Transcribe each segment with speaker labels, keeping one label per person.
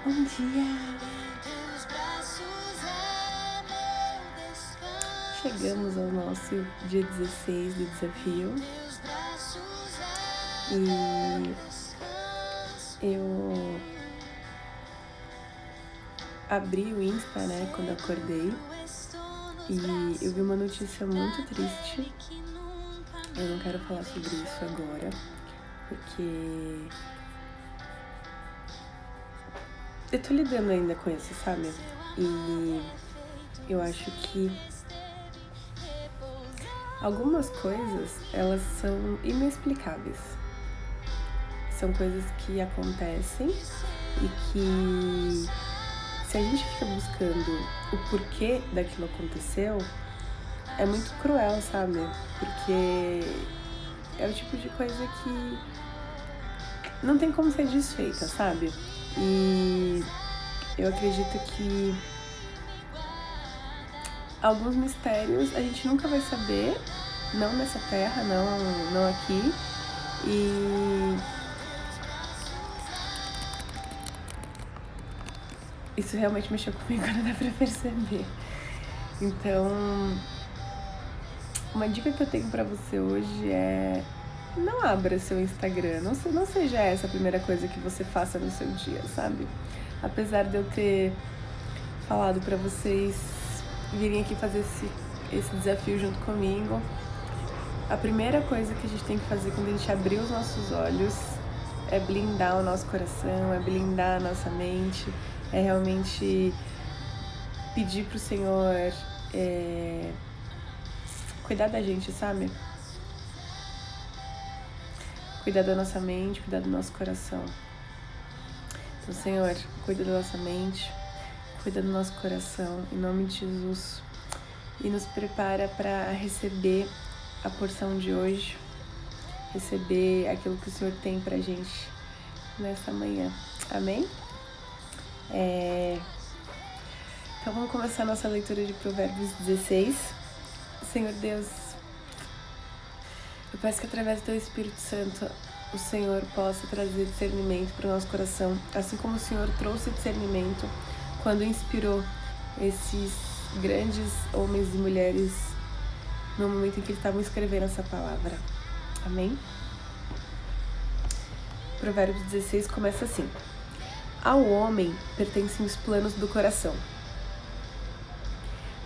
Speaker 1: Bom dia! Chegamos ao nosso dia 16 do desafio e eu abri o Insta, quando acordei e eu vi uma notícia muito triste. Eu não quero falar sobre isso agora, porque eu tô lidando ainda com isso, sabe? E eu acho que algumas coisas, elas são inexplicáveis. São coisas que acontecem e que, se a gente fica buscando o porquê daquilo aconteceu, é muito cruel, sabe? Porque é o tipo de coisa que não tem como ser desfeita, sabe? E eu acredito que alguns mistérios a gente nunca vai saber, não nessa terra, não aqui. E isso realmente mexeu comigo, não dá pra perceber. Então, uma dica que eu tenho pra você hoje é: não abra seu Instagram, não seja essa a primeira coisa que você faça no seu dia, sabe? Apesar de eu ter falado pra vocês virem aqui fazer esse desafio junto comigo, a primeira coisa que a gente tem que fazer quando a gente abrir os nossos olhos é blindar o nosso coração, é blindar a nossa mente, é realmente pedir pro Senhor cuidar da gente, sabe? Cuidar da nossa mente, cuidar do nosso coração. Então, Senhor, cuida da nossa mente, cuida do nosso coração, em nome de Jesus. E nos prepara para receber a porção de hoje, receber aquilo que o Senhor tem pra gente nessa manhã. Amém? Então vamos começar a nossa leitura de Provérbios 16. Senhor Deus, eu peço que através do Teu Espírito Santo o Senhor possa trazer discernimento para o nosso coração, assim como o Senhor trouxe discernimento quando inspirou esses grandes homens e mulheres no momento em que eles estavam escrevendo essa palavra. Amém? Provérbios 16 começa assim: ao homem pertencem os planos do coração,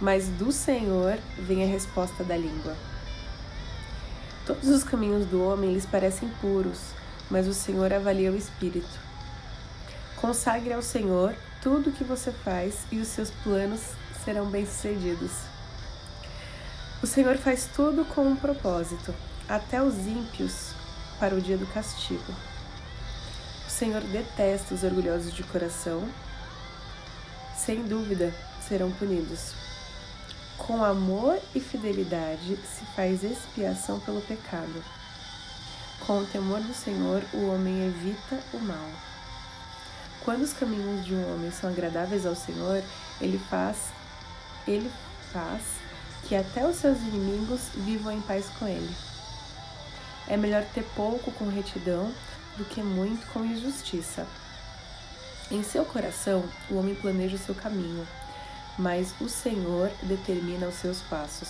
Speaker 1: mas do Senhor vem a resposta da língua. Todos os caminhos do homem lhes parecem puros, mas o Senhor avalia o espírito. Consagre ao Senhor tudo o que você faz e os seus planos serão bem-sucedidos. O Senhor faz tudo com um propósito, até os ímpios para o dia do castigo. O Senhor detesta os orgulhosos de coração, sem dúvida serão punidos. Com amor e fidelidade se faz expiação pelo pecado. Com o temor do Senhor, o homem evita o mal. Quando os caminhos de um homem são agradáveis ao Senhor, ele faz que até os seus inimigos vivam em paz com ele. É melhor ter pouco com retidão do que muito com injustiça. Em seu coração, o homem planeja o seu caminho, mas o Senhor determina os seus passos.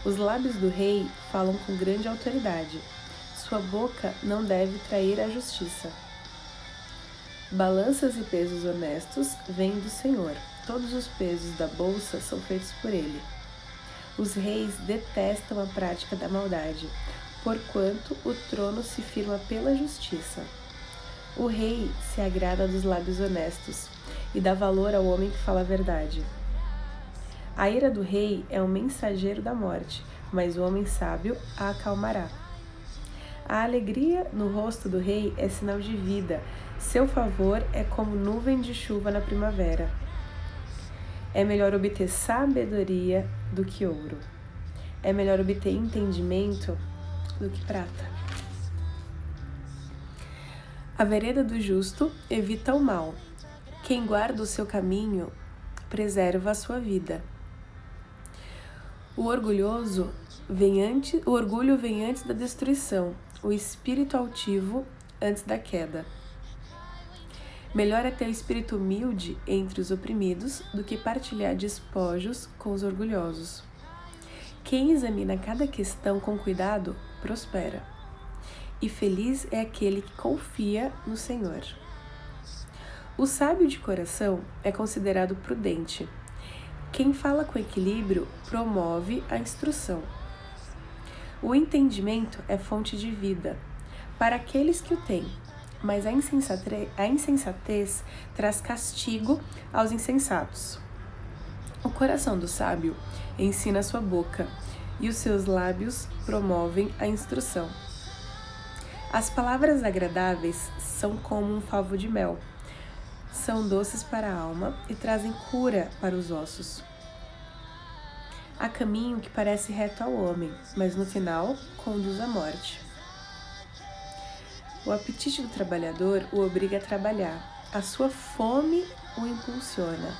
Speaker 1: Os lábios do rei falam com grande autoridade. Sua boca não deve trair a justiça. Balanças e pesos honestos vêm do Senhor. Todos os pesos da bolsa são feitos por ele. Os reis detestam a prática da maldade, porquanto o trono se firma pela justiça. O rei se agrada dos lábios honestos e dá valor ao homem que fala a verdade. A ira do rei é um mensageiro da morte, mas o homem sábio a acalmará. A alegria no rosto do rei é sinal de vida, seu favor é como nuvem de chuva na primavera. É melhor obter sabedoria do que ouro. É melhor obter entendimento do que prata. A vereda do justo evita o mal. Quem guarda o seu caminho preserva a sua vida. O orgulho vem antes da destruição, o espírito altivo antes da queda. Melhor é ter o espírito humilde entre os oprimidos do que partilhar despojos com os orgulhosos. Quem examina cada questão com cuidado, prospera. E feliz é aquele que confia no Senhor. O sábio de coração é considerado prudente. Quem fala com equilíbrio promove a instrução. O entendimento é fonte de vida para aqueles que o têm, mas a insensatez traz castigo aos insensatos. O coração do sábio ensina a sua boca, e os seus lábios promovem a instrução. As palavras agradáveis são como um favo de mel, são doces para a alma e trazem cura para os ossos. Há caminho que parece reto ao homem, mas no final conduz à morte. O apetite do trabalhador o obriga a trabalhar, a sua fome o impulsiona.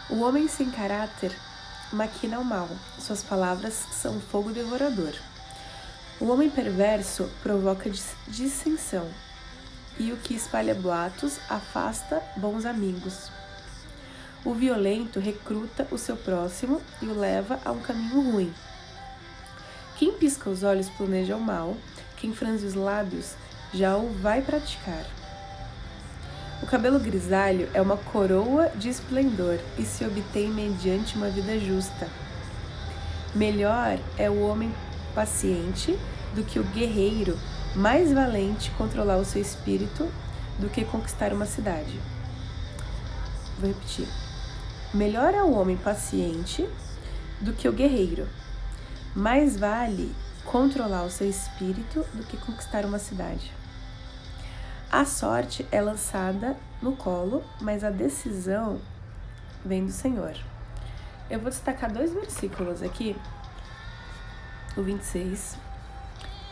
Speaker 1: O homem sem caráter maquina o mal, suas palavras são fogo devorador. O homem perverso provoca dissensão, e o que espalha boatos afasta bons amigos. O violento recruta o seu próximo e o leva a um caminho ruim. Quem pisca os olhos planeja o mal, quem franze os lábios já o vai praticar. O cabelo grisalho é uma coroa de esplendor e se obtém mediante uma vida justa. Melhor é o homem paciente do que o guerreiro, mais valente controlar o seu espírito do que conquistar uma cidade. Vou repetir. Melhor é o homem paciente do que o guerreiro. Mais vale controlar o seu espírito do que conquistar uma cidade. A sorte é lançada no colo, mas a decisão vem do Senhor. Eu vou destacar 2 versículos aqui, o 26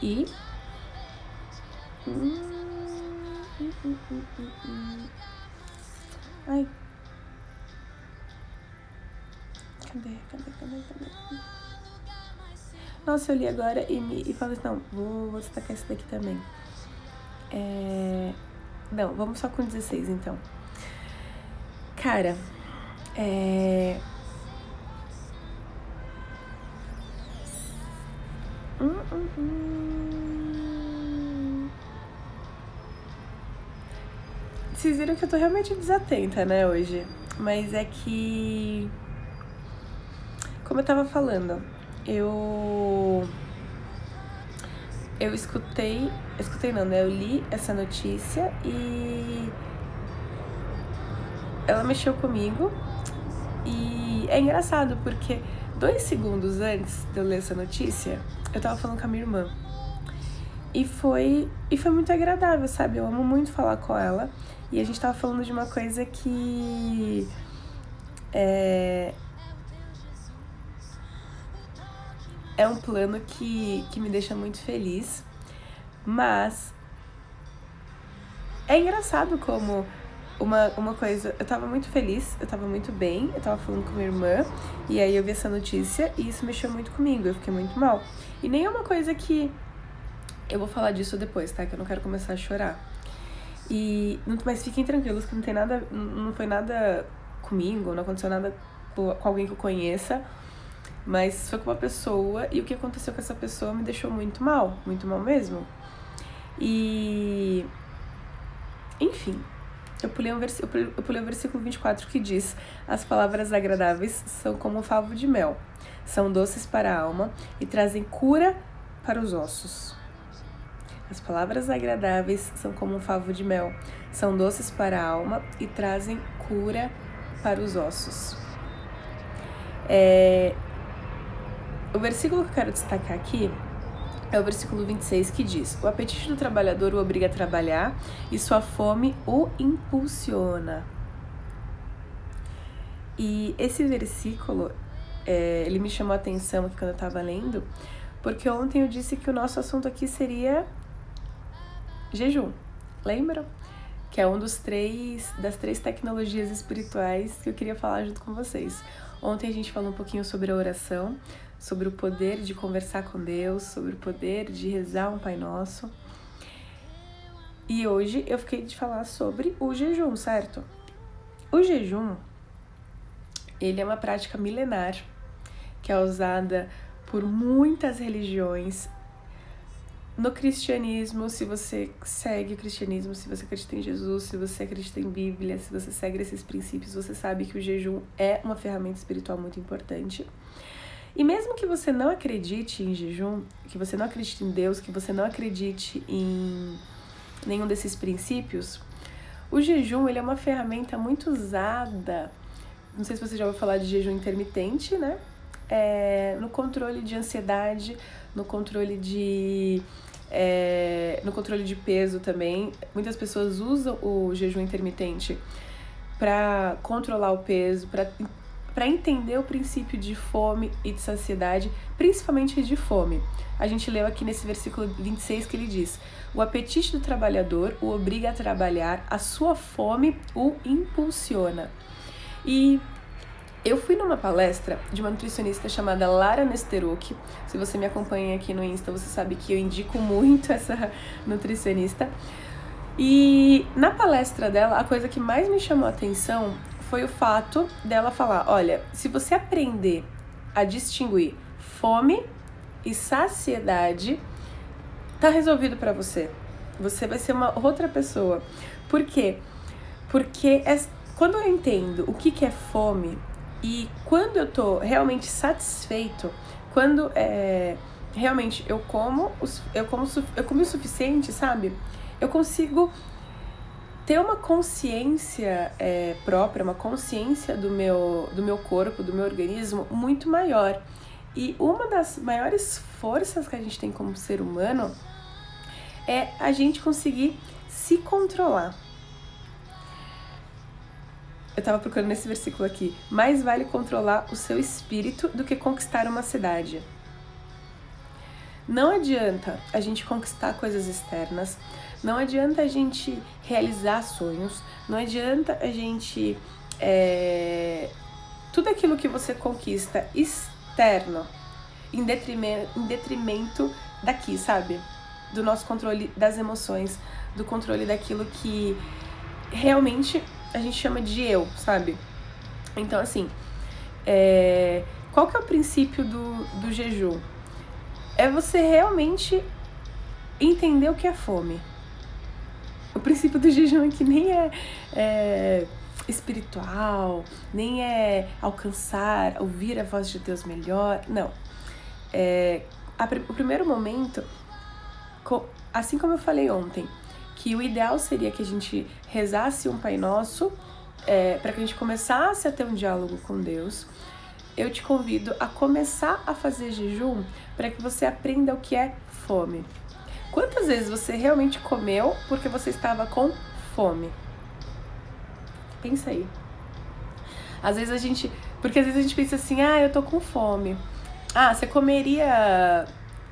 Speaker 1: e ai. Cadê? Nossa, eu li agora e falei assim, não, vou destacar esse daqui também. Não, vamos só com 16 então. Cara, Vocês viram que eu tô realmente desatenta, né, hoje. Mas é que, como eu tava falando, eu eu li essa notícia e ela mexeu comigo. E é engraçado porque 2 segundos antes de eu ler essa notícia, eu tava falando com a minha irmã. E foi muito agradável, sabe? Eu amo muito falar com ela. E a gente tava falando de uma coisa que é um plano que me deixa muito feliz. Mas é engraçado como uma coisa... Eu tava muito feliz, eu tava muito bem, eu tava falando com minha irmã, e aí eu vi essa notícia e isso mexeu muito comigo, eu fiquei muito mal. E nem é uma coisa que... Eu vou falar disso depois, tá? Que eu não quero começar a chorar. Mas fiquem tranquilos que não foi nada comigo, não aconteceu nada com alguém que eu conheça, mas foi com uma pessoa, e o que aconteceu com essa pessoa me deixou muito mal mesmo. E... Enfim, eu pulei o versículo 24 que diz: as palavras agradáveis são como um favo de mel, são doces para a alma e trazem cura para os ossos. As palavras agradáveis são como um favo de mel, são doces para a alma e trazem cura para os ossos. O versículo que eu quero destacar aqui é o versículo 26 que diz: o apetite do trabalhador o obriga a trabalhar e sua fome o impulsiona. E esse versículo, ele me chamou a atenção aqui quando eu estava lendo, porque ontem eu disse que o nosso assunto aqui seria jejum, lembram? Que é das 3 tecnologias espirituais que eu queria falar junto com vocês. Ontem a gente falou um pouquinho sobre a oração, sobre o poder de conversar com Deus, sobre o poder de rezar um Pai Nosso. E hoje eu fiquei de falar sobre o jejum, certo? O jejum, ele é uma prática milenar que é usada por muitas religiões. No cristianismo, se você segue o cristianismo, se você acredita em Jesus, se você acredita em Bíblia, se você segue esses princípios, você sabe que o jejum é uma ferramenta espiritual muito importante. E mesmo que você não acredite em jejum, que você não acredite em Deus, que você não acredite em nenhum desses princípios, o jejum ele é uma ferramenta muito usada. Não sei se você já ouviu falar de jejum intermitente, né? No controle de ansiedade, no controle de peso também. Muitas pessoas usam o jejum intermitente para controlar o peso, para entender o princípio de fome e de saciedade, principalmente de fome. A gente leu aqui nesse versículo 26 que ele diz: o apetite do trabalhador o obriga a trabalhar, a sua fome o impulsiona. E eu fui numa palestra de uma nutricionista chamada Lara Nesteruk. Se você me acompanha aqui no Insta, você sabe que eu indico muito essa nutricionista. E na palestra dela, a coisa que mais me chamou a atenção foi o fato dela falar: olha, se você aprender a distinguir fome e saciedade, tá resolvido pra você. Você vai ser uma outra pessoa. Por quê? Porque quando eu entendo o que é fome e quando eu tô realmente satisfeito, quando realmente eu comi o suficiente, sabe? Eu consigo ter uma consciência própria, uma consciência do meu corpo, do meu organismo muito maior. E uma das maiores forças que a gente tem como ser humano é a gente conseguir se controlar. Eu tava procurando nesse versículo aqui: mais vale controlar o seu espírito do que conquistar uma cidade. Não adianta a gente conquistar coisas externas, não adianta a gente realizar sonhos, não adianta a gente... tudo aquilo que você conquista externo em detrimento daqui, sabe? Do nosso controle das emoções, do controle daquilo que realmente a gente chama de eu, sabe? Então, assim, qual que é o princípio do jejum? É você realmente entender o que é fome. O princípio do jejum é que nem é espiritual, nem é alcançar, ouvir a voz de Deus melhor, não. O primeiro momento, assim como eu falei ontem, que o ideal seria que a gente rezasse um Pai Nosso, para que a gente começasse a ter um diálogo com Deus. Eu te convido a começar a fazer jejum para que você aprenda o que é fome. Quantas vezes você realmente comeu porque você estava com fome? Pensa aí. Porque às vezes a gente pensa assim: eu tô com fome. Você comeria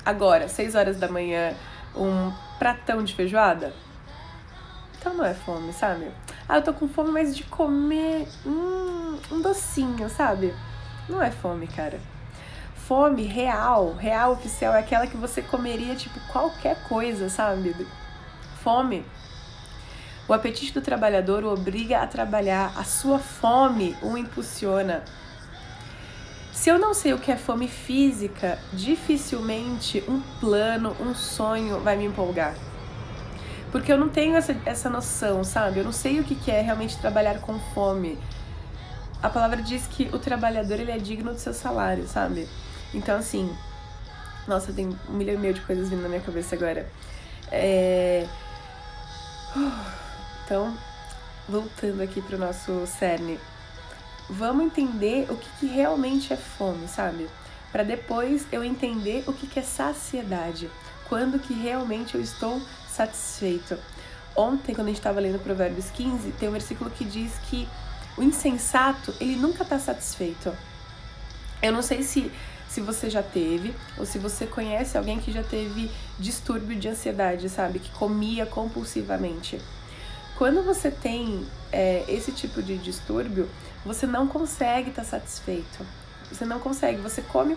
Speaker 1: agora, 6 horas da manhã, um pratão de feijoada? Então não é fome, sabe? Eu tô com fome, mas de comer um docinho, sabe? Não é fome, cara. Fome real oficial, é aquela que você comeria, tipo, qualquer coisa, sabe? Fome. O apetite do trabalhador o obriga a trabalhar, a sua fome o impulsiona. Se eu não sei o que é fome física, dificilmente um plano, um sonho vai me empolgar. Porque eu não tenho essa noção, sabe? Eu não sei o que é realmente trabalhar com fome. A palavra diz que o trabalhador, ele é digno do seu salário, sabe? Então, assim... Nossa, tem 1,5 milhão de coisas vindo na minha cabeça agora. Então, voltando aqui pro nosso cerne. Vamos entender o que realmente é fome, sabe? Para depois eu entender o que é saciedade. Quando que realmente eu estou satisfeito. Ontem, quando a gente estava lendo Provérbios 15, tem um versículo que diz que o insensato, ele nunca está satisfeito. Eu não sei se você já teve, ou se você conhece alguém que já teve distúrbio de ansiedade, sabe? Que comia compulsivamente. Quando você tem esse tipo de distúrbio, você não consegue estar satisfeito. Você não consegue, você come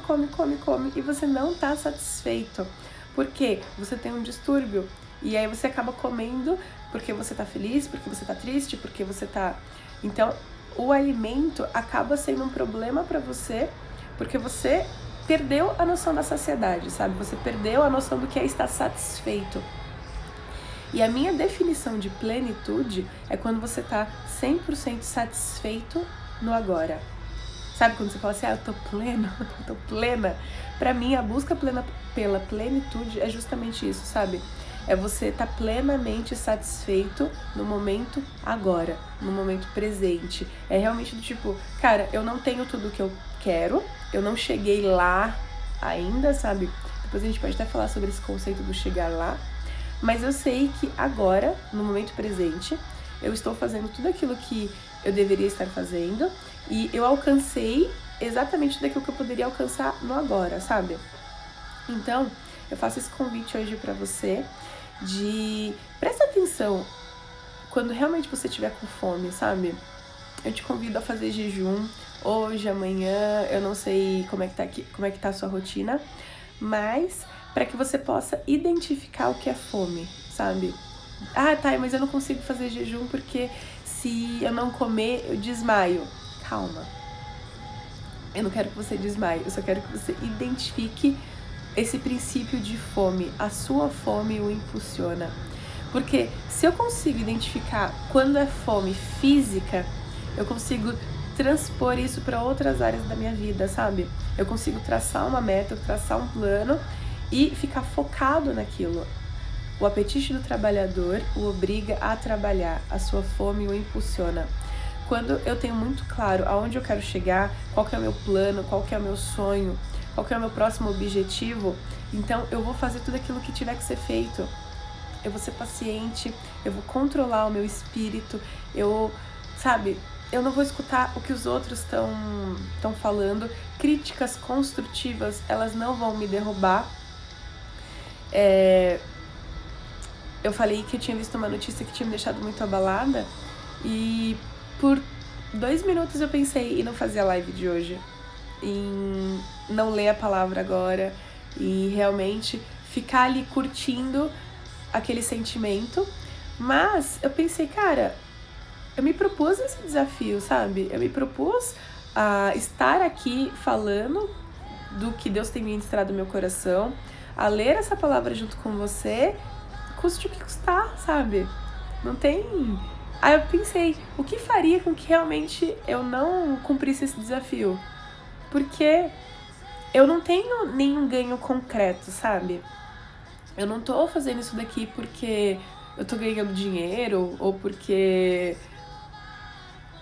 Speaker 1: e você não está satisfeito. Por quê? Você tem um distúrbio E aí você acaba comendo porque você tá feliz, porque você tá triste, porque você tá... Então, o alimento acaba sendo um problema pra você, porque você perdeu a noção da saciedade, sabe? Você perdeu a noção do que é estar satisfeito. E a minha definição de plenitude é quando você tá 100% satisfeito no agora. Sabe quando você fala assim, eu tô pleno, eu tô plena? Pra mim, a busca pela plenitude é justamente isso, sabe? É você estar plenamente satisfeito no momento agora, no momento presente. É realmente do tipo, cara, eu não tenho tudo o que eu quero, eu não cheguei lá ainda, sabe? Depois a gente pode até falar sobre esse conceito do chegar lá. Mas eu sei que agora, no momento presente, eu estou fazendo tudo aquilo que eu deveria estar fazendo e eu alcancei exatamente daquilo que eu poderia alcançar no agora, sabe? Então, eu faço esse convite hoje pra você de presta atenção quando realmente você estiver com fome, sabe? Eu te convido a fazer jejum hoje, amanhã, eu não sei como é que tá a sua rotina, mas para que você possa identificar o que é fome, sabe? Ah, tá, mas eu não consigo fazer jejum porque se eu não comer, eu desmaio. Calma. Eu não quero que você desmaie, eu só quero que você identifique esse princípio de fome. A sua fome o impulsiona. Porque se eu consigo identificar quando é fome física, eu consigo transpor isso para outras áreas da minha vida, sabe? Eu consigo traçar uma meta, traçar um plano e ficar focado naquilo. O apetite do trabalhador o obriga a trabalhar, a sua fome o impulsiona. Quando eu tenho muito claro aonde eu quero chegar, qual que é o meu plano, qual que é o meu sonho, qual que é o meu próximo objetivo, então eu vou fazer tudo aquilo que tiver que ser feito. Eu vou ser paciente, eu vou controlar o meu espírito, eu não vou escutar o que os outros estão falando. Críticas construtivas, elas não vão me derrubar. Eu falei que eu tinha visto uma notícia que tinha me deixado muito abalada e por 2 minutos eu pensei em não fazer a live de hoje, em não ler a palavra agora e realmente ficar ali curtindo aquele sentimento, mas eu pensei, cara, eu me propus esse desafio, sabe? Eu me propus a estar aqui falando do que Deus tem ministrado no meu coração, a ler essa palavra junto com você, custe o que custar, sabe? Não tem... Aí eu pensei, o que faria com que realmente eu não cumprisse esse desafio? Porque eu não tenho nenhum ganho concreto, sabe? Eu não tô fazendo isso daqui porque eu tô ganhando dinheiro ou porque...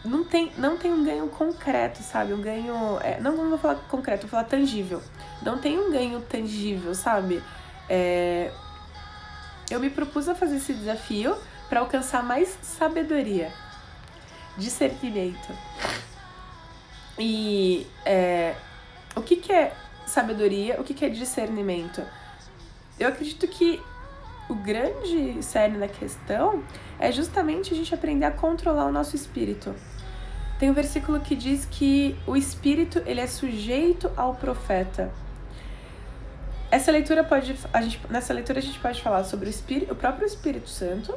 Speaker 1: Não tem um ganho concreto, sabe? Um ganho... não vou falar concreto, vou falar tangível. Não tem um ganho tangível, sabe? Eu me propus a fazer esse desafio para alcançar mais sabedoria, discernimento. E o que é sabedoria? O que é discernimento? Eu acredito que o grande cerne da questão é justamente a gente aprender a controlar o nosso espírito. Tem um versículo que diz que o espírito ele é sujeito ao profeta. Nessa leitura a gente pode falar sobre o próprio Espírito Santo,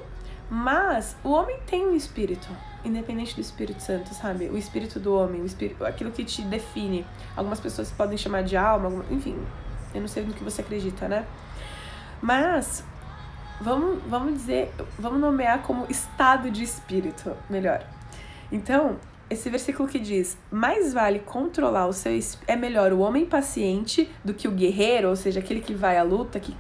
Speaker 1: mas o homem tem um espírito, independente do Espírito Santo, sabe? O espírito do homem, aquilo que te define. Algumas pessoas podem chamar de alma, enfim, eu não sei no que você acredita, né? Mas vamos nomear como estado de espírito, melhor. Então, esse versículo que diz, mais vale controlar o seu espírito, é melhor o homem paciente do que o guerreiro, ou seja, aquele que vai à luta, que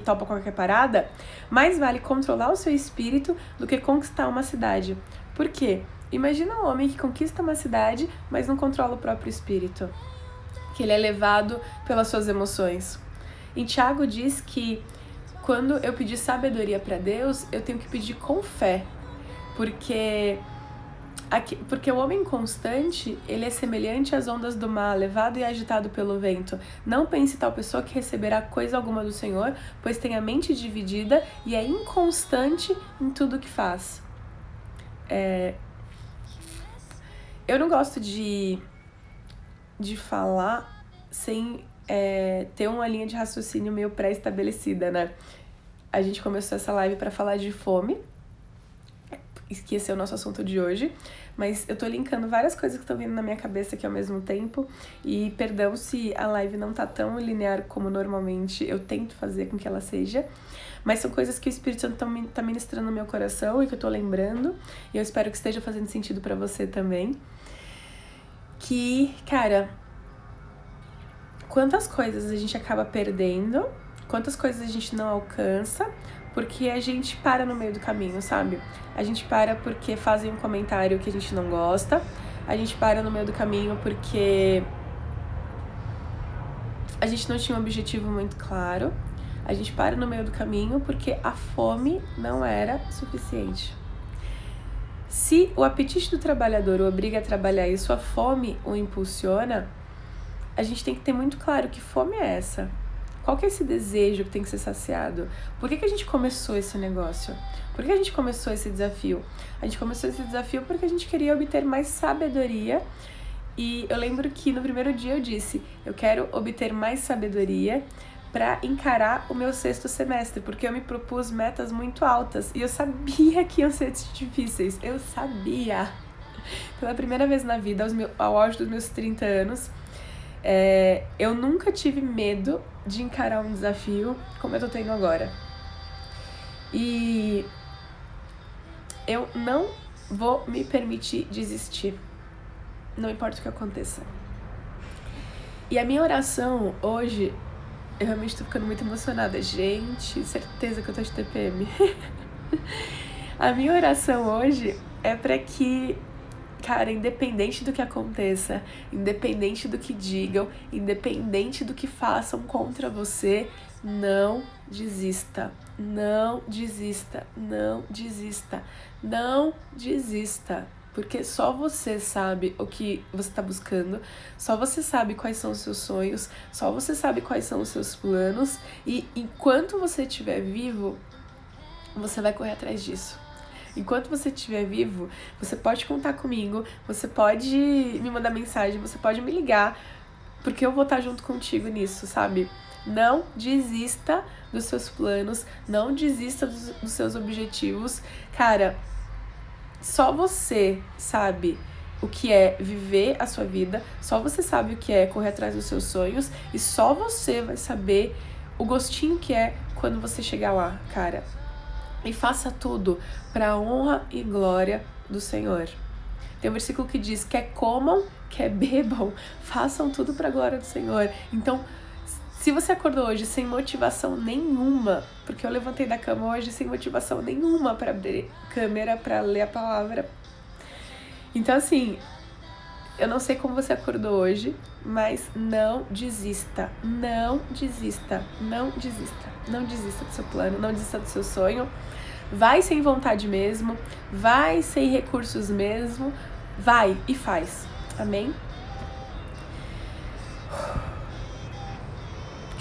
Speaker 1: topa qualquer parada, mais vale controlar o seu espírito do que conquistar uma cidade. Por quê? Imagina um homem que conquista uma cidade, mas não controla o próprio espírito, que ele é levado pelas suas emoções. Em Tiago diz que quando eu pedir sabedoria para Deus, eu tenho que pedir com fé, porque o homem inconstante, ele é semelhante às ondas do mar, levado e agitado pelo vento. Não pense tal pessoa que receberá coisa alguma do Senhor, pois tem a mente dividida e é inconstante em tudo que faz. Eu não gosto de falar sem ter uma linha de raciocínio meio pré-estabelecida, né? a gente começou essa live para falar de fome, que esse é o nosso assunto de hoje, mas eu tô linkando várias coisas que estão vindo na minha cabeça aqui ao mesmo tempo, e perdão se a live não tá tão linear como normalmente eu tento fazer com que ela seja, mas são coisas que o Espírito Santo tá ministrando no meu coração e que eu tô lembrando, e eu espero que esteja fazendo sentido pra você também. Que, cara, quantas coisas a gente acaba perdendo, quantas coisas a gente não alcança, porque a gente para no meio do caminho, sabe? A gente para porque fazem um comentário que a gente não gosta, a gente para no meio do caminho porque a gente não tinha um objetivo muito claro, a gente para no meio do caminho porque a fome não era suficiente. Se o apetite do trabalhador o obriga a trabalhar e sua fome o impulsiona, a gente tem que ter muito claro que fome é essa. Qual que é esse desejo que tem que ser saciado? Por que a gente começou esse negócio? Por que a gente começou esse desafio? A gente começou esse desafio porque a gente queria obter mais sabedoria. E eu lembro que no primeiro dia eu disse, eu quero obter mais sabedoria para encarar o meu 6º semestre, porque eu me propus metas muito altas e eu sabia que iam ser difíceis, eu sabia. Pela primeira vez na vida, ao auge dos meus 30 anos, eu nunca tive medo de encarar um desafio como eu tô tendo agora. E eu não vou me permitir desistir, não importa o que aconteça. E a minha oração hoje, eu realmente tô ficando muito emocionada. Gente, certeza que eu tô de TPM. A minha oração hoje é pra que, cara, independente do que aconteça, independente do que digam, independente do que façam contra você, não desista, não desista, não desista, não desista. Porque só você sabe o que você está buscando, só você sabe quais são os seus sonhos, só você sabe quais são os seus planos, e enquanto você estiver vivo, você vai correr atrás disso. Enquanto você estiver vivo, você pode contar comigo, você pode me mandar mensagem, você pode me ligar, porque eu vou estar junto contigo nisso, sabe? Não desista dos seus planos, não desista dos seus objetivos. Cara, só você sabe o que é viver a sua vida, só você sabe o que é correr atrás dos seus sonhos, e só você vai saber o gostinho que é quando você chegar lá, cara. E faça tudo para a honra e glória do Senhor. Tem um versículo que diz, quer comam, quer bebam, façam tudo para a glória do Senhor. Então, se você acordou hoje sem motivação nenhuma, porque eu levantei da cama hoje sem motivação nenhuma para abrir câmera, para ler a palavra. Então, assim, eu não sei como você acordou hoje, mas não desista, não desista, não desista. Não desista do seu plano, não desista do seu sonho. Vai sem vontade mesmo, vai sem recursos mesmo, vai e faz. Amém?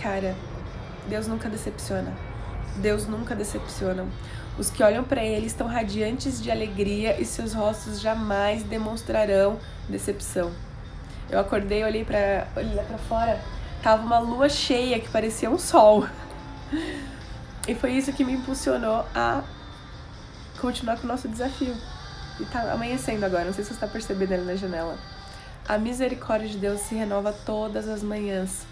Speaker 1: Cara, Deus nunca decepciona. Deus nunca decepciona. Os que olham para Ele estão radiantes de alegria e seus rostos jamais demonstrarão decepção. Eu acordei, olhei lá pra fora, tava uma lua cheia que parecia um sol. E foi isso que me impulsionou a continuar com o nosso desafio. E tá amanhecendo agora, não sei se você tá percebendo ali na janela. A misericórdia de Deus se renova todas as manhãs.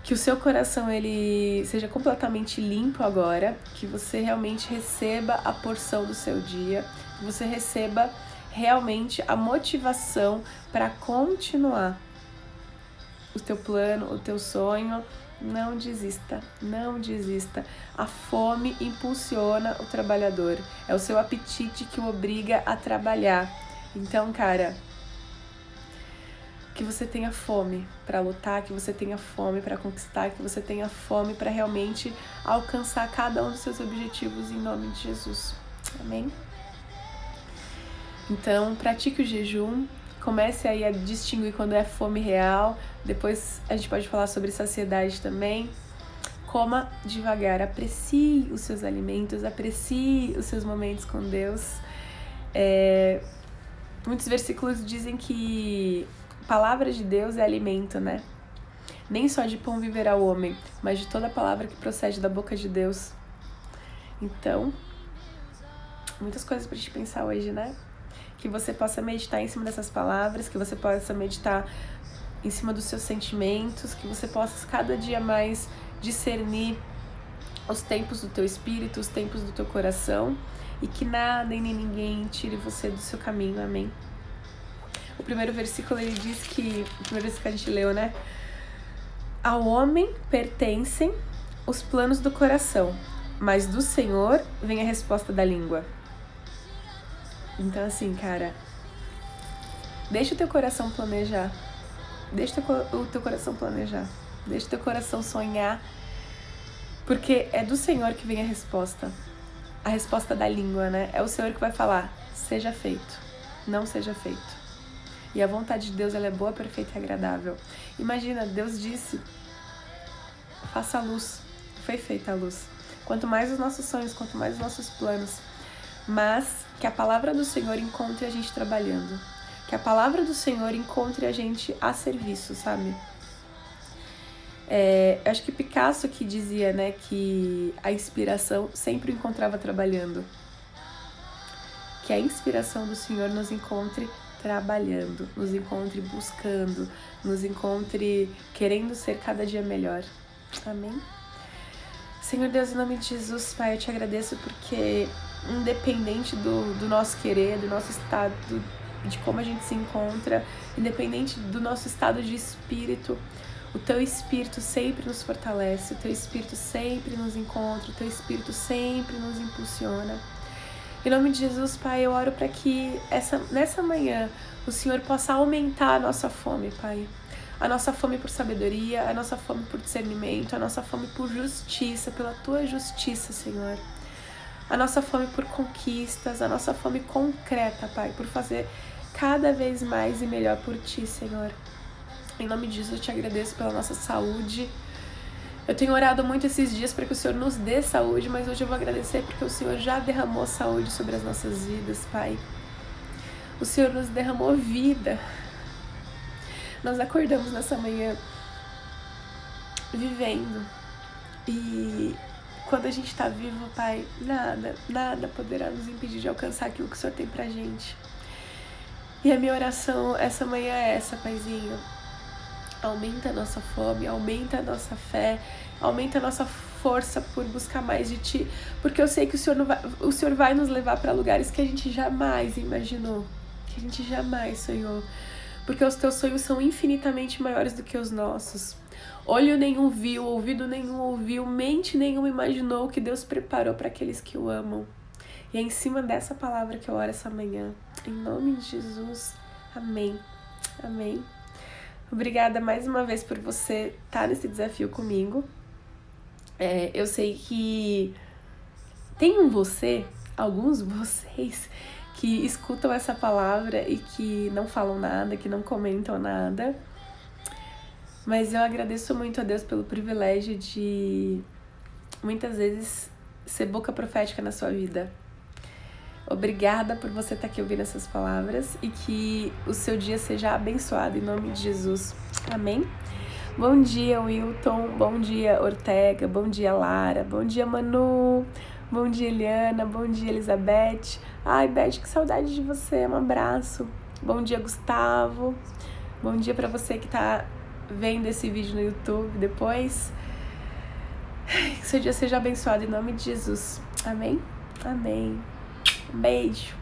Speaker 1: Que o seu coração ele seja completamente limpo agora, que você realmente receba a porção do seu dia, que você receba realmente a motivação para continuar o teu plano, o teu sonho. Não desista, não desista. A fome impulsiona o trabalhador, é o seu apetite que o obriga a trabalhar. Então, cara, que você tenha fome para lutar, que você tenha fome para conquistar, que você tenha fome para realmente alcançar cada um dos seus objetivos em nome de Jesus. Amém? Então, pratique o jejum, comece aí a distinguir quando é fome real, depois a gente pode falar sobre saciedade também. Coma devagar, aprecie os seus alimentos, aprecie os seus momentos com Deus. Muitos versículos dizem que palavra de Deus é alimento, né? Nem só de pão viverá o homem, mas de toda palavra que procede da boca de Deus. Então, muitas coisas pra gente pensar hoje, né? Que você possa meditar em cima dessas palavras, que você possa meditar em cima dos seus sentimentos, que você possa cada dia mais discernir os tempos do teu espírito, os tempos do teu coração, e que nada e nem ninguém tire você do seu caminho, amém? O primeiro versículo, ele diz que, o primeiro versículo que a gente leu, né? Ao homem pertencem os planos do coração, mas do Senhor vem a resposta da língua. Então assim, cara, deixa o teu coração planejar, deixa o teu coração planejar, deixa o teu coração sonhar, porque é do Senhor que vem a resposta da língua, né? É o Senhor que vai falar, seja feito, não seja feito. E a vontade de Deus, ela é boa, perfeita e agradável. Imagina, Deus disse, faça a luz, foi feita a luz. Quanto mais os nossos sonhos, quanto mais os nossos planos, mas que a palavra do Senhor encontre a gente trabalhando, que a palavra do Senhor encontre a gente a serviço, sabe? Acho que Picasso que dizia, né, que a inspiração sempre o encontrava trabalhando. Que a inspiração do Senhor nos encontre trabalhando, nos encontre buscando, nos encontre querendo ser cada dia melhor. Amém? Senhor Deus, em nome de Jesus, Pai, eu te agradeço porque independente do nosso querer, do nosso estado, de como a gente se encontra, independente do nosso estado de espírito, o Teu Espírito sempre nos fortalece, o Teu Espírito sempre nos encontra, o Teu Espírito sempre nos impulsiona. Em nome de Jesus, Pai, eu oro para que nessa manhã o Senhor possa aumentar a nossa fome, Pai. A nossa fome por sabedoria, a nossa fome por discernimento, a nossa fome por justiça, pela Tua justiça, Senhor. A nossa fome por conquistas, a nossa fome concreta, Pai, por fazer cada vez mais e melhor por Ti, Senhor. Em nome de Jesus, eu te agradeço pela nossa saúde. Eu tenho orado muito esses dias para que o Senhor nos dê saúde, mas hoje eu vou agradecer porque o Senhor já derramou saúde sobre as nossas vidas, Pai. O Senhor nos derramou vida. Nós acordamos nessa manhã vivendo. E quando a gente está vivo, Pai, nada poderá nos impedir de alcançar aquilo que o Senhor tem pra gente. E a minha oração essa manhã é essa, Paizinho. Aumenta a nossa fome, aumenta a nossa fé, aumenta a nossa força por buscar mais de Ti, porque eu sei que o Senhor vai nos levar para lugares que a gente jamais imaginou, que a gente jamais sonhou, porque os Teus sonhos são infinitamente maiores do que os nossos. Olho nenhum viu, ouvido nenhum ouviu, mente nenhuma imaginou o que Deus preparou para aqueles que o amam. E é em cima dessa palavra que eu oro essa manhã, em nome de Jesus, amém, amém. Obrigada mais uma vez por você estar nesse desafio comigo. Eu sei que tem alguns vocês, que escutam essa palavra e que não falam nada, que não comentam nada. Mas eu agradeço muito a Deus pelo privilégio de, muitas vezes, ser boca profética na sua vida. Obrigada por você estar aqui ouvindo essas palavras e que o seu dia seja abençoado em nome de Jesus. Amém? Bom dia, Wilton. Bom dia, Ortega. Bom dia, Lara. Bom dia, Manu. Bom dia, Eliana. Bom dia, Elizabeth. Ai, Beth, que saudade de você. Um abraço. Bom dia, Gustavo. Bom dia para você que tá vendo esse vídeo no YouTube depois. Que seu dia seja abençoado em nome de Jesus. Amém? Amém. Um beijo.